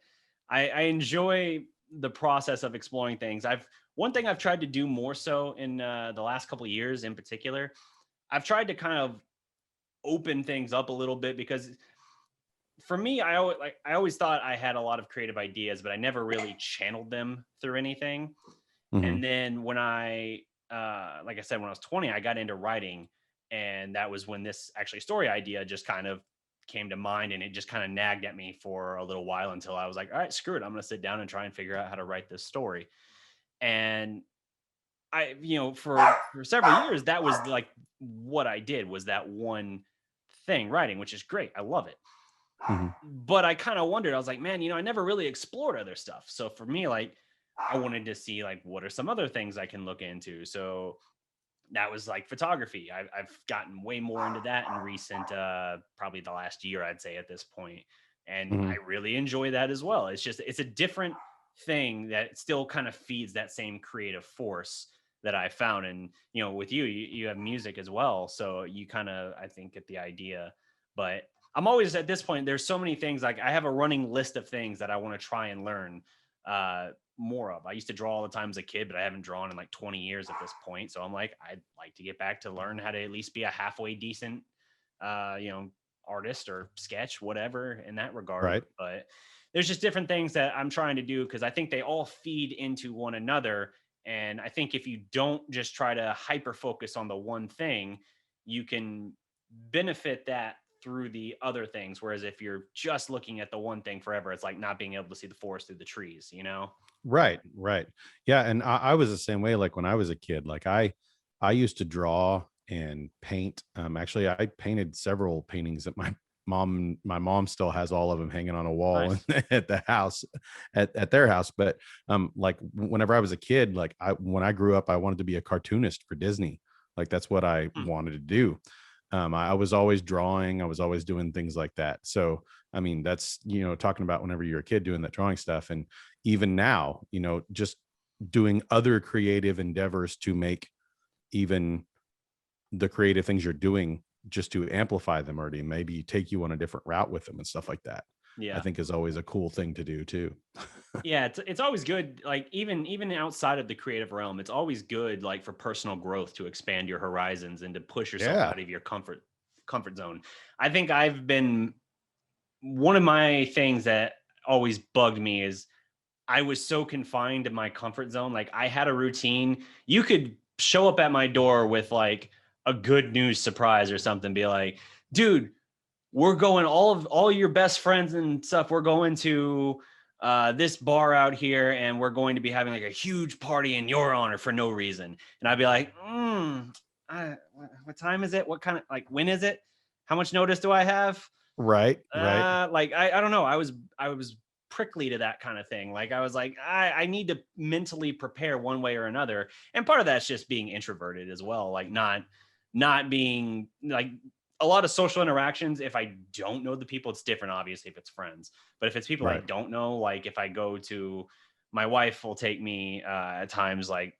I enjoy the process of exploring things. One thing I've tried to do more so in the last couple of years, in particular, I've tried to kind of open things up a little bit, because for me, I always thought I had a lot of creative ideas, but I never really channeled them through anything. Hmm. And then when I like I said, when I was 20, I got into writing, and that was when this actually story idea just kind of came to mind, and it just kind of nagged at me for a little while until I was like, all right, screw it. I'm going to sit down and try and figure out how to write this story. And I, for several years, that was like what I did, was that one thing, writing, which is great. I love it. Mm-hmm. But I kind of wondered, I was like, man, I never really explored other stuff. So for me, like, I wanted to see like, what are some other things I can look into? So that was like photography. I've gotten way more into that in recent, probably the last year, I'd say at this point. And Mm-hmm. I really enjoy that as well. It's a different thing that still kind of feeds that same creative force that I found. And, with you have music as well. So you kind of, I think, get the idea. But I'm always at this point, there's so many things, like I have a running list of things that I want to try and learn more of. I used to draw all the time as a kid, but I haven't drawn in like 20 years at this point. So I'm like, I'd like to get back to learn how to at least be a halfway decent, artist or sketch, whatever in that regard. Right. But there's just different things that I'm trying to do, because I think they all feed into one another. And I think if you don't just try to hyper focus on the one thing, you can benefit that through the other things. Whereas if you're just looking at the one thing forever, it's like not being able to see the forest through the trees, Right. Yeah. And I was the same way. Like when I was a kid, like I used to draw and paint. Actually, I painted several paintings that my mom still has all of them hanging on a wall Nice. at the house, at their house. But like whenever I was a kid, like when I grew up, I wanted to be a cartoonist for Disney. Like that's what I wanted to do. I was always drawing. I was always doing things like that. So, I mean, that's, talking about whenever you're a kid doing that drawing stuff. And even now, just doing other creative endeavors to make even the creative things you're doing, just to amplify them, or to maybe take you on a different route with them and stuff like that. Yeah. I think is always a cool thing to do too. Yeah, it's always good, like even outside of the creative realm, it's always good, like for personal growth, to expand your horizons and to push yourself Yeah. out of your comfort zone. I think I've been, one of my things that always bugged me is I was so confined to my comfort zone. Like I had a routine. You could show up at my door with like a good news surprise or something, be like, dude, we're going, all your best friends and stuff, we're going to this bar out here, and we're going to be having like a huge party in your honor for no reason. And I'd be like, what time is it? What kind of, like, when is it? How much notice do I have? Right. Like, I don't know. I was prickly to that kind of thing. Like I was like, I need to mentally prepare one way or another. And part of that's just being introverted as well. Like not being like, a lot of social interactions, if I don't know the people, it's different, obviously, if it's friends. But if it's people I don't know, like if I go to, my wife will take me at times, like,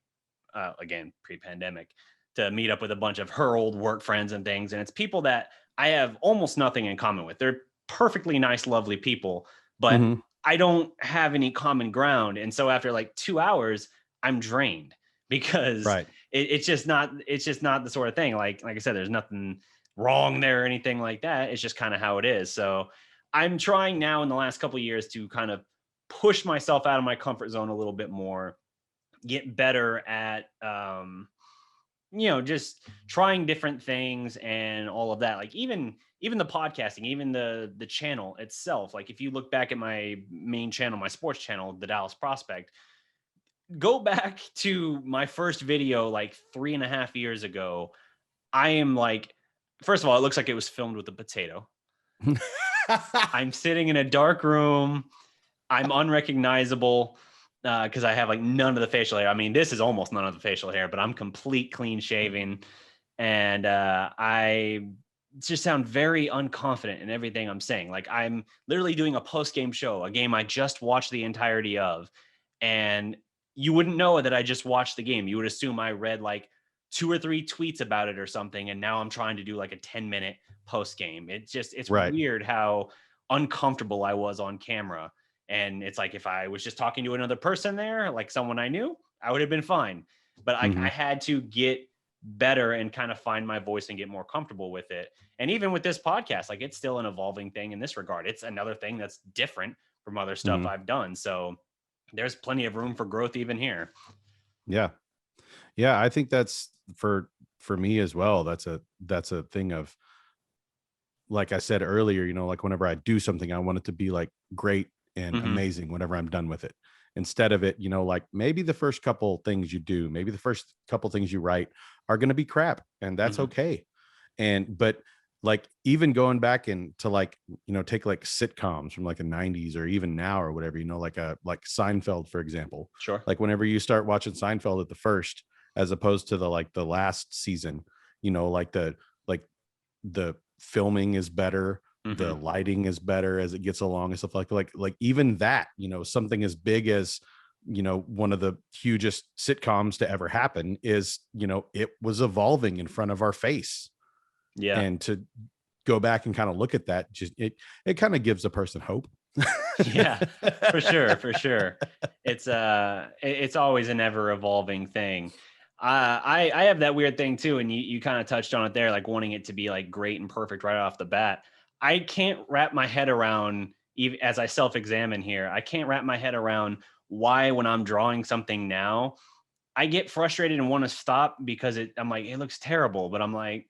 again, pre-pandemic, to meet up with a bunch of her old work friends and things. And it's people that I have almost nothing in common with. They're perfectly nice, lovely people, but I don't have any common ground. And so after like 2 hours, I'm drained, because it's just not the sort of thing. Like I said, there's nothing wrong there or anything like that. It's just kind of how it is. So I'm trying now in the last couple of years to kind of push myself out of my comfort zone a little bit more, get better at, just trying different things and all of that. Like even the podcasting, even the channel itself. Like if you look back at my main channel, my sports channel, the Dallas Prospect, go back to my first video like 3.5 years ago. I am like, first of all, it looks like it was filmed with a potato. I'm sitting in a dark room. I'm unrecognizable because I have like none of the facial hair. I mean, this is almost none of the facial hair, but I'm complete clean shaving. And I just sound very unconfident in everything I'm saying. Like I'm literally doing a post-game show, a game I just watched the entirety of. And you wouldn't know that I just watched the game. You would assume I read like 2 or 3 tweets about it or something. And now I'm trying to do like a 10-minute post game. It's weird how uncomfortable I was on camera. And it's like, if I was just talking to another person there, like someone I knew, I would have been fine. But I had to get better and kind of find my voice and get more comfortable with it. And even with this podcast, like it's still an evolving thing in this regard. It's another thing that's different from other stuff I've done. So there's plenty of room for growth even here. Yeah. Yeah, I think that's for me as well. That's a thing of, like I said earlier, you know, like whenever I do something, I want it to be like great and Hmm. amazing whenever I'm done with it. Instead of it, you know, like maybe the first couple things you do, maybe the first couple things you write are going to be crap, and that's Hmm. okay. And but like even going back into like, you know, take like sitcoms from like the 90s or even now or whatever, you know, like Seinfeld, for example. Sure. Like whenever you start watching Seinfeld at the first as opposed to the like the last season, you know, like the filming is better, the Hmm. lighting is better as it gets along and stuff like even that, you know, something as big as, you know, one of the hugest sitcoms to ever happen is, you know, it was evolving in front of our face. Yeah. And to go back and kind of look at that, just it kind of gives a person hope. Yeah, for sure, for sure. It's always an ever evolving thing. I have that weird thing too, and you kind of touched on it there, like wanting it to be like great and perfect right off the bat. I can't wrap my head around, even as I self-examine here, I can't wrap my head around why when I'm drawing something now, I get frustrated and want to stop because I'm like, it looks terrible, but I'm like,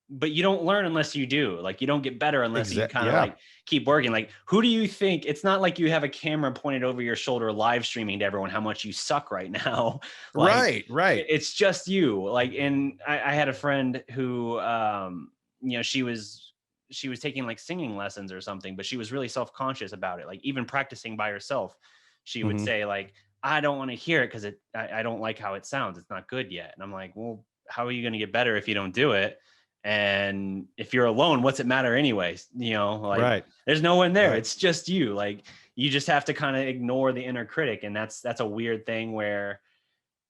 but you don't learn unless you do. Like you don't get better unless you kind of Yeah. like keep working. Like who do you think? It's not like you have a camera pointed over your shoulder live streaming to everyone how much you suck right now. Like Right. it's just you. Like, and I had a friend who you know, she was taking like singing lessons or something, but she was really self-conscious about it. Like even practicing by herself, she would Hmm. say like, I don't want to hear it because I don't like how it sounds. It's not good yet. And I'm like, well, how are you going to get better if you don't do it? And if you're alone, what's it matter anyways? You know, like Right. there's no one there. Right. It's just you. Like you just have to kind of ignore the inner critic. And that's a weird thing where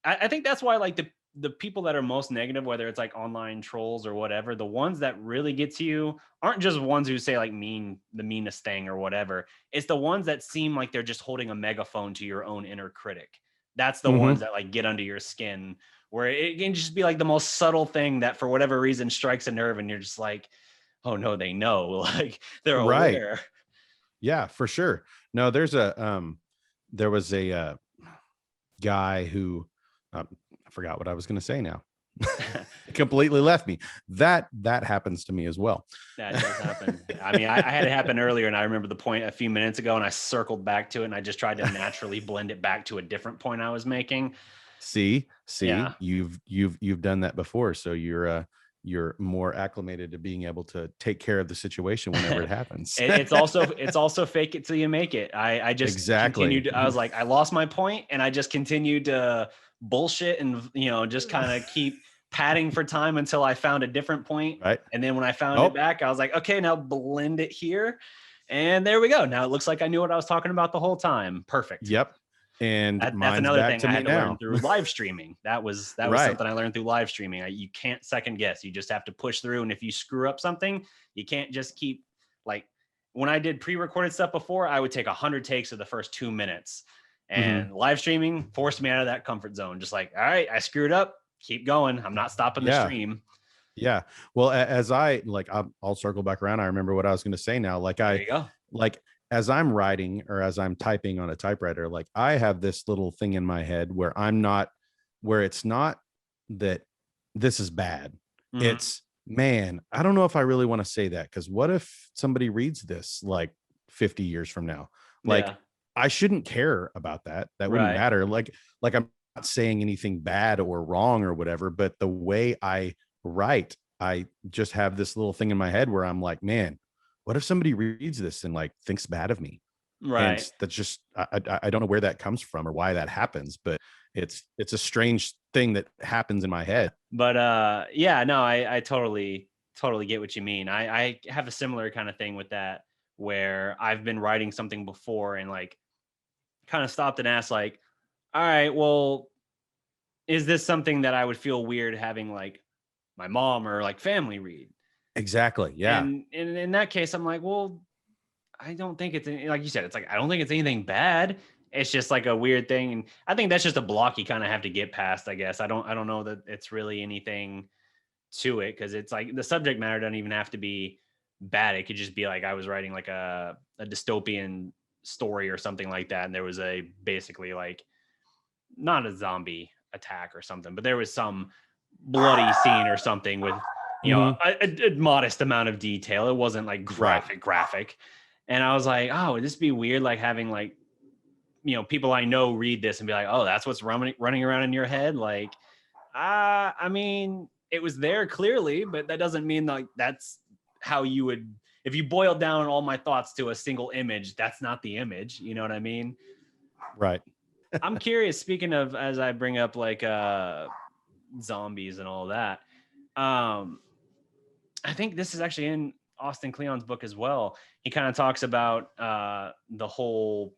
I think that's why like the people that are most negative, whether it's like online trolls or whatever, the ones that really get to you aren't just ones who say like the meanest thing or whatever. It's the ones that seem like they're just holding a megaphone to your own inner critic. That's the ones Hmm. that like get under your skin, where it can just be like the most subtle thing that for whatever reason strikes a nerve and you're just like, oh no, they know. Like they're Right. aware. Yeah, for sure. No, there was a guy who I forgot what I was going to say now. It completely left me. That happens to me as well. That does happen. I mean, I had it happen earlier, and I remember the point a few minutes ago, and I circled back to it, and I just tried to naturally blend it back to a different point I was making. See, Yeah, you've done that before, so you're more acclimated to being able to take care of the situation whenever it happens. it's also fake it till you make it. I just Exactly. continued. I was like, I lost my point, and I just continued to bullshit and just kind of keep padding for time until I found a different point. Right. And then when I found it Oh, back, I was like, okay, now blend it here. And there we go. Now it looks like I knew what I was talking about the whole time. Perfect. yep. And That's mine's another back thing to I me had to learn now. through live streaming. That was Right. something I learned through live streaming. You can't second guess. You just have to push through. And if you screw up something, you can't just keep like when I did pre-recorded stuff before, I would take 100 takes of the first 2 minutes. Hmm. And live streaming forced me out of that comfort zone. Just like, all right, I screwed up. Keep going. I'm not stopping the Yeah. stream. Yeah. Well, as I like, I'll circle back around. I remember what I was going to say now. There you go. Like, as I'm writing or as I'm typing on a typewriter, like I have this little thing in my head where it's not that this is bad. Mhm. It's, man, I don't know if I really want to say that because what if somebody reads this like 50 years from now? Like, Yeah. I shouldn't care about that. That wouldn't Right. matter. Like I'm not saying anything bad or wrong or whatever, but the way I write, I just have this little thing in my head where I'm like, man, what if somebody reads this and like thinks bad of me? And Right. that's just I don't know where that comes from or why that happens, but it's a strange thing that happens in my head. But yeah, no, I totally get what you mean. I have a similar kind of thing with that where I've been writing something before and like kind of stopped and asked like, all right, well, is this something that I would feel weird having like my mom or like family read? Exactly. Yeah. And in that case, I'm like, well, I don't think like you said, it's like I don't think it's anything bad. It's just like a weird thing. And I think that's just a block you kind of have to get past, I guess. I don't know that it's really anything to it because it's like the subject matter doesn't even have to be bad. It could just be like I was writing like a dystopian story or something like that, and there was a basically like not a zombie. attack or something, but there was some bloody scene or something with, you know, Mm-hmm. a modest amount of detail. It wasn't like Right. graphic. And I was like, oh, would this be weird? Like having like, you know, people I know read this and be like, oh, that's what's running around in your head. Like, I mean, it was there clearly, but that doesn't mean like that's how you would, if you boiled down all my thoughts to a single image, that's not the image. You know what I mean? Right. I'm curious, speaking of, as I bring up like zombies and all that, um, I think this is actually in Austin Kleon's book as well. He kind of talks about the whole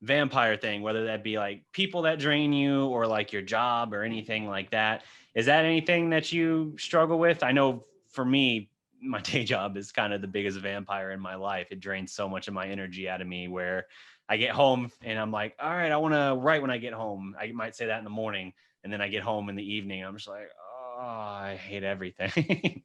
vampire thing, whether that be like people that drain you or like your job or anything like that. Is that anything that you struggle with? I know for me, my day job is kind of the biggest vampire in my life. It drains so much of my energy out of me where I get home and I'm like, all right, I want to write when I get home. I might say that in the morning. And then I get home in the evening. I'm just like, oh, I hate everything.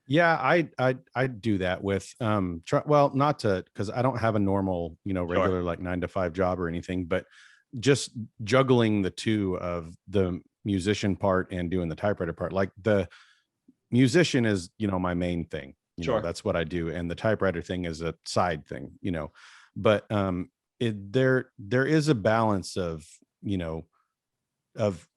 Yeah, I do that with well, not to, because I don't have a normal, you know, Sure. regular like 9 to 5 job or anything, but just juggling the two of the musician part and doing the typewriter part. Like the musician is, you know, my main thing. You know, Sure. that's what I do, and the typewriter thing is a side thing. You know, but there is a balance of, you know, of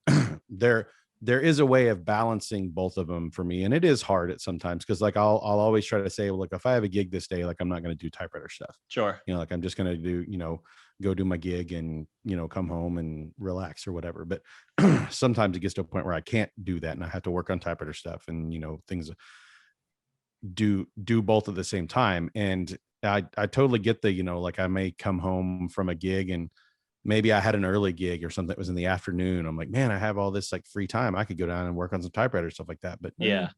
there is a way of balancing both of them for me, and it is hard at sometimes, because like I'll always try to say, well, like if I have a gig this day, like I'm not going to do typewriter stuff. Sure. You know, like I'm just going to do, you know, go do my gig and, you know, come home and relax or whatever. But sometimes it gets to a point where I can't do that and I have to work on typewriter stuff and, you know, things do both at the same time. And I totally get the, you know, like I may come home from a gig and maybe I had an early gig or something that was in the afternoon. I'm like, man, I have all this like free time. I could go down and work on some typewriter stuff like that. But Yeah.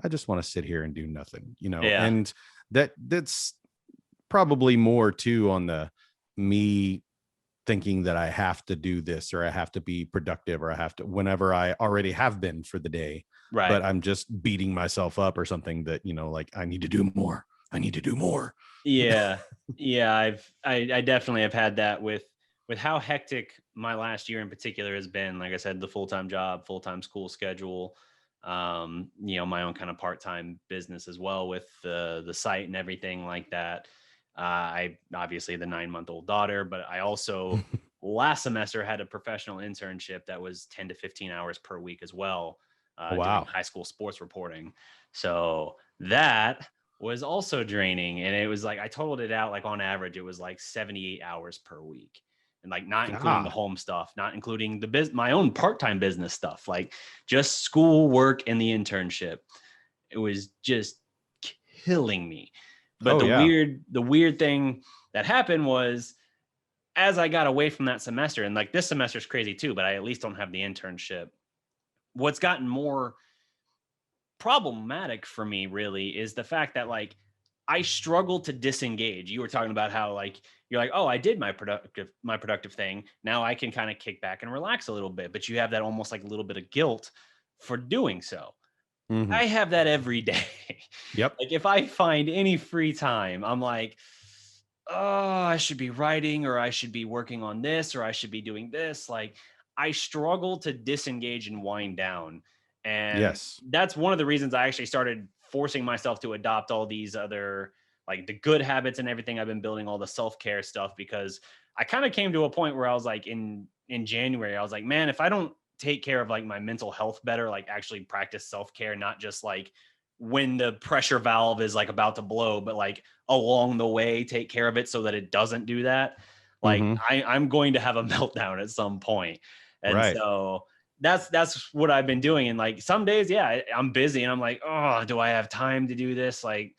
I just want to sit here and do nothing, you know. Yeah. And that's probably more too on the me thinking that I have to do this or I have to be productive or I have to, whenever I already have been for the day. Right. But I'm just beating myself up or something that, you know, like I need to do more. I need to do more. Yeah. Yeah. I definitely have had that with how hectic my last year in particular has been. Like I said, the full-time job, full-time school schedule, you know, my own kind of part-time business as well with the site and everything like that. I obviously the 9-month-old daughter, but I also last semester had a professional internship that was 10 to 15 hours per week as well, doing high school sports reporting. So that was also draining. And it was like, I totaled it out, like on average, it was like 78 hours per week. And like not including the home stuff, not including the my own part-time business stuff, like just school work and the internship. It was just killing me. But the weird thing that happened was as I got away from that semester, and like this semester's crazy too, but I at least don't have the internship. What's gotten more problematic for me really is the fact that like I struggle to disengage. You were talking about how like you're like, oh, I did my productive thing. Now I can kind of kick back and relax a little bit, but you have that almost like a little bit of guilt for doing so. Mm-hmm. I have that every day. Yep. Like if I find any free time, I'm like, oh, I should be writing or I should be working on this or I should be doing this. Like I struggle to disengage and wind down. And that's one of the reasons I actually started forcing myself to adopt all these other, like the good habits and everything I've been building, all the self-care stuff, because I kind of came to a point where I was like in January, I was like, man, if I don't take care of like my mental health better, like actually practice self-care, not just like when the pressure valve is like about to blow, but like along the way, take care of it so that it doesn't do that. Like I'm going to have a meltdown at some point. And so that's what I've been doing. And like some days, yeah, I'm busy and I'm like, oh, do I have time to do this? Like,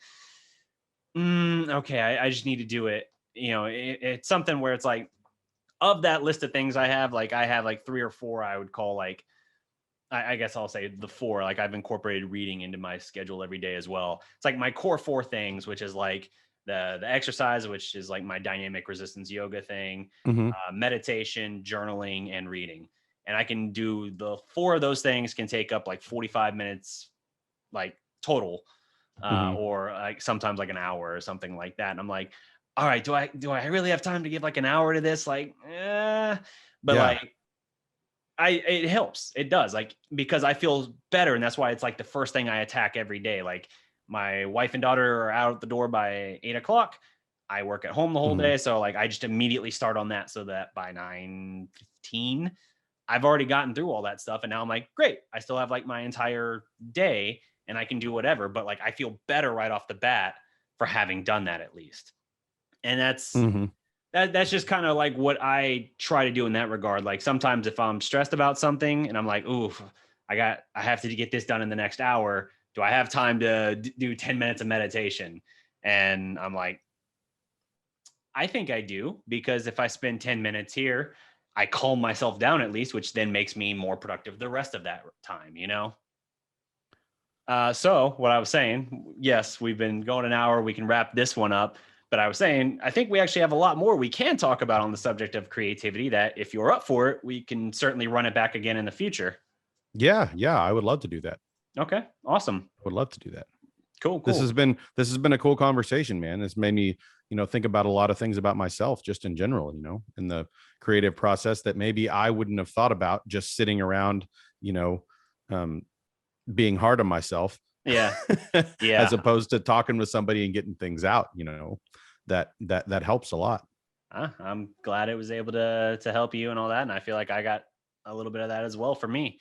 okay, I just need to do it. You know, it's something where it's like, of that list of things I have like 3 or 4 I would call like, I guess I'll say the 4, like I've incorporated reading into my schedule every day as well. It's like my core 4 things, which is like the exercise, which is like my dynamic resistance yoga thing, meditation, journaling, and reading. And I can do the 4 of those things can take up like 45 minutes, like total, or like sometimes like an hour or something like that. And I'm like, all right, do I really have time to give like an hour to this? Like, but like, it helps. It does, like, because I feel better. And that's why it's like the first thing I attack every day. Like, my wife and daughter are out the door by 8 o'clock. I work at home the whole Mhm. day. So like I just immediately start on that so that by 9:15, I've already gotten through all that stuff. And now I'm like, great. I still have like my entire day and I can do whatever. But like I feel better right off the bat for having done that at least. And Mhm. that's just kind of like what I try to do in that regard. Like sometimes if I'm stressed about something and I'm like, ooh, I have to get this done in the next hour. Do I have time to do 10 minutes of meditation? And I'm like, I think I do, because if I spend 10 minutes here, I calm myself down at least, which then makes me more productive the rest of that time, you know? So what I was saying, yes, we've been going an hour. We can wrap this one up. But I was saying, I think we actually have a lot more we can talk about on the subject of creativity that if you're up for it, we can certainly run it back again in the future. Yeah, yeah, I would love to do that. Okay, awesome. I would love to do that. Cool, This cool. has been a cool conversation, man. It's made me, think about a lot of things about myself just in general, in the creative process that maybe I wouldn't have thought about just sitting around, you know, um, being hard on myself. Yeah, As yeah. opposed to talking with somebody and getting things out, that helps a lot. I'm glad it was able to help you and all that. And I feel like I got a little bit of that as well for me.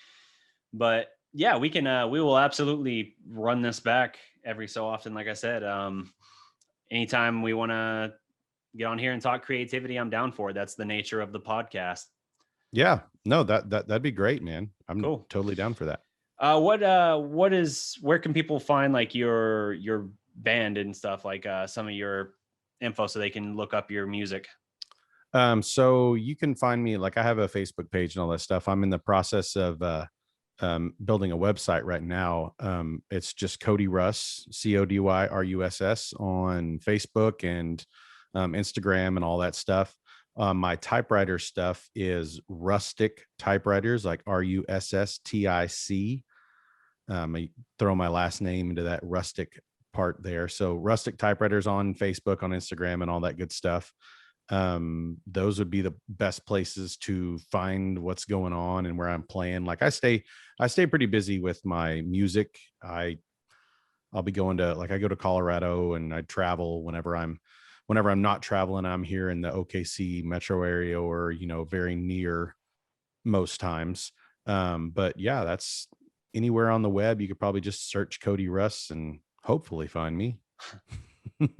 But yeah, we will absolutely run this back every so often. Like I said, anytime we want to get on here and talk creativity, I'm down for it. That's the nature of the podcast. Yeah, no, that'd be great, man. I'm Cool. totally down for that. Where can people find like your band and stuff, like some of your info so they can look up your music? So you can find me, like I have a Facebook page and all that stuff. I'm in the process of building a website right now. It's just Cody Russ, CODYRUSS on Facebook and Instagram and all that stuff. My typewriter stuff is Rustic Typewriters, like RUSSTIC. I throw my last name into that Rustic part there. So Rustic Typewriters on Facebook, on Instagram, and all that good stuff. Those would be the best places to find what's going on and where I'm playing. Like I stay pretty busy with my music. I'll be going to, like, I go to Colorado and I travel whenever I'm not traveling. I'm here in the OKC metro area, or very near most times. But yeah, that's anywhere on the web. You could probably just search Cody Russ and hopefully find me.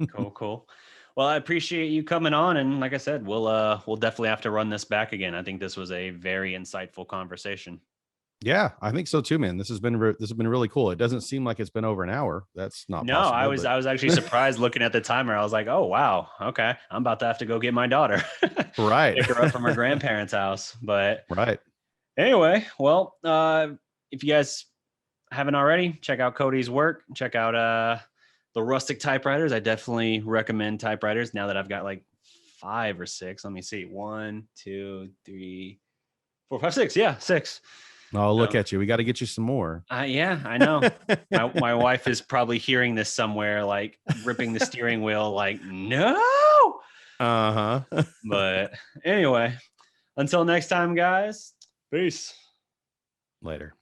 Cool, cool. Well, I appreciate you coming on, and like I said, we'll definitely have to run this back again. I think this was a very insightful conversation. Yeah, I think so too, man. This has been really cool. It doesn't seem like it's been over an hour. That's not No, I possible, was but I was actually surprised looking at the timer. I was like, "Oh wow, okay, I'm about to have to go get my daughter, right. pick her up from her grandparents' house." But Right. anyway, well, if you guys haven't already, check out Cody's work. Check out the Rustic Typewriters. I definitely recommend typewriters now that I've got like 5 or 6. Let me see. 1, 2, 3, 4, 5, 6. Yeah, 6. Oh, look So, at you. We got to get you some more. yeah, I know. My wife is probably hearing this somewhere, like gripping the steering wheel, like, no. Uh-huh. But anyway, until next time, guys. Peace. Later.